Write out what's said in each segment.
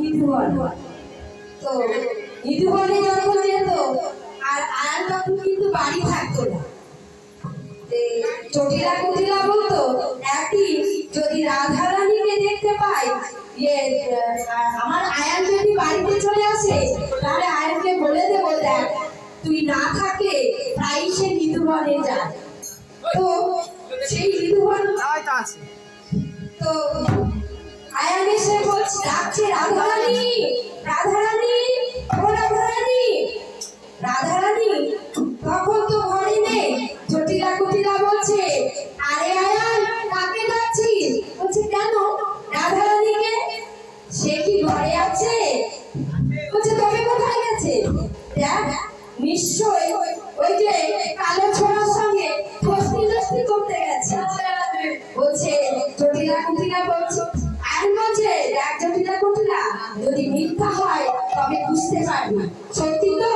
নিধুবন। তো নিধুবনে যখন যেত আর আয়ান তখন কিন্তু বাড়ি থাকতো না। জটিলা কুটিলা বলতো একদিন যদি রাধারানীকে দেখতে পাই, আমার আয়ান যদি বাড়িতে চলে আসে তাহলে আয়ানকে বলে দেবো, দেখ তুই না থাকে তাই সে নিধুবনে যায়। তো সেই নিধুবন তো আয়ান এসে বলছে, ডাকছে রাধারানী, রাধারানী, ও রাধারানী, রাধারানী। তখন তো ঘরে নেই। জটিলা কুটিলা বলছে, আরে আয়ান কাকে ডাকছিস? বলছে কেন? রাধারানীকে। সে কি ঘরে আছে? বলছে তবে কোথায় গেছে? দেখ নিশ্চয় ওই যে কালো ছোড়ার সঙ্গে দোস্তি দোস্তি করতে গেছে। বলছে জটিলা কুটিলা বলছে, আয়ান বলছে দেখ জটিলা কুটিলা, যদি মিথ্যা হয় তবে বুঝতে পারবি, সত্যি তো?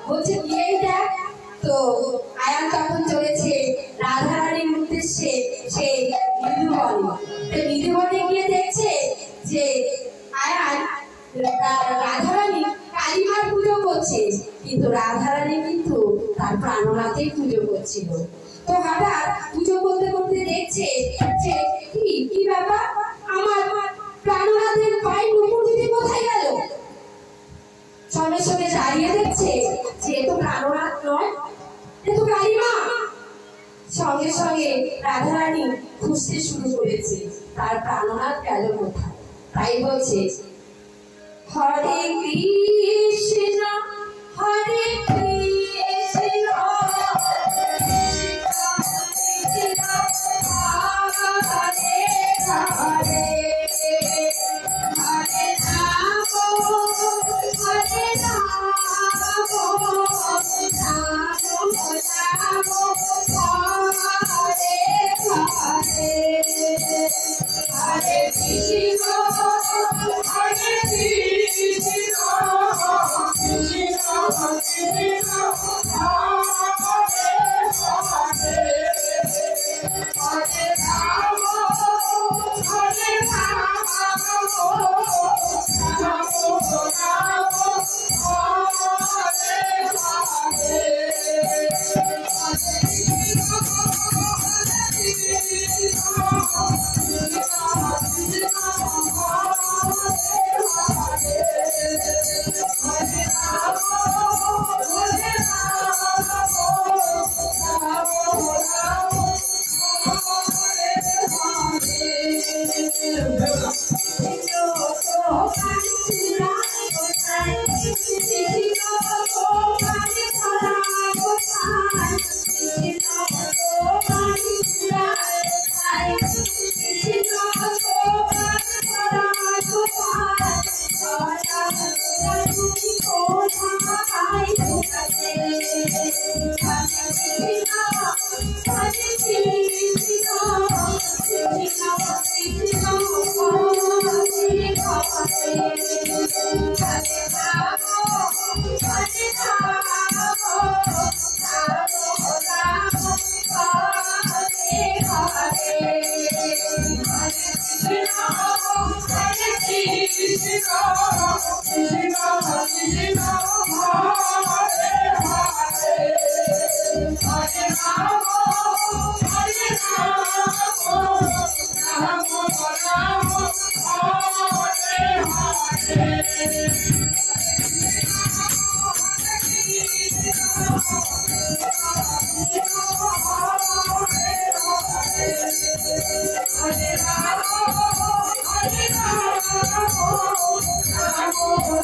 বলছে গিয়েই দেখ। তো আয়ান তখন চলেছে রাধারানীর উদ্দেশ্যে সেই নিধুবনে। নিধুবনে গিয়ে দেখছে যে আয়ান রাধারানী কালীমার পুজো করছে, কিন্তু রাধারানী কিন্তু তার প্রাণনাথের পুজো করছিল। তো হঠাৎ পুজো করতে করতে দেখছে যে কি ব্যাপার, আমার প্রাণনাথের পায়ে নুপুর দিদি কোথায় গেল? সঙ্গে সঙ্গে দাঁড়িয়ে দেখছে যে এ তো প্রাণনাথ নয়, এ তো কালীমা। সঙ্গে সঙ্গে রাধারানী খুঁজতে শুরু করেছে তার প্রাণনাথ গেল কোথায়। তাই বলছে, হরে কৃষ্ণ হরে কৃষ্ণ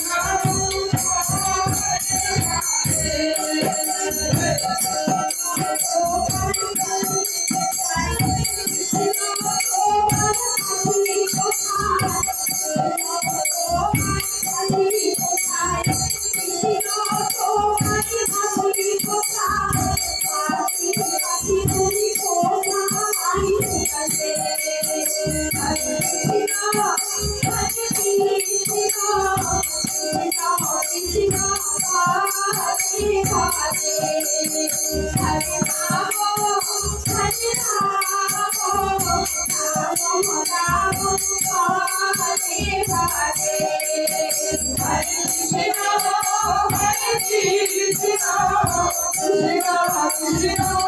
Hare কৃষ্ণ কৃষ্ণ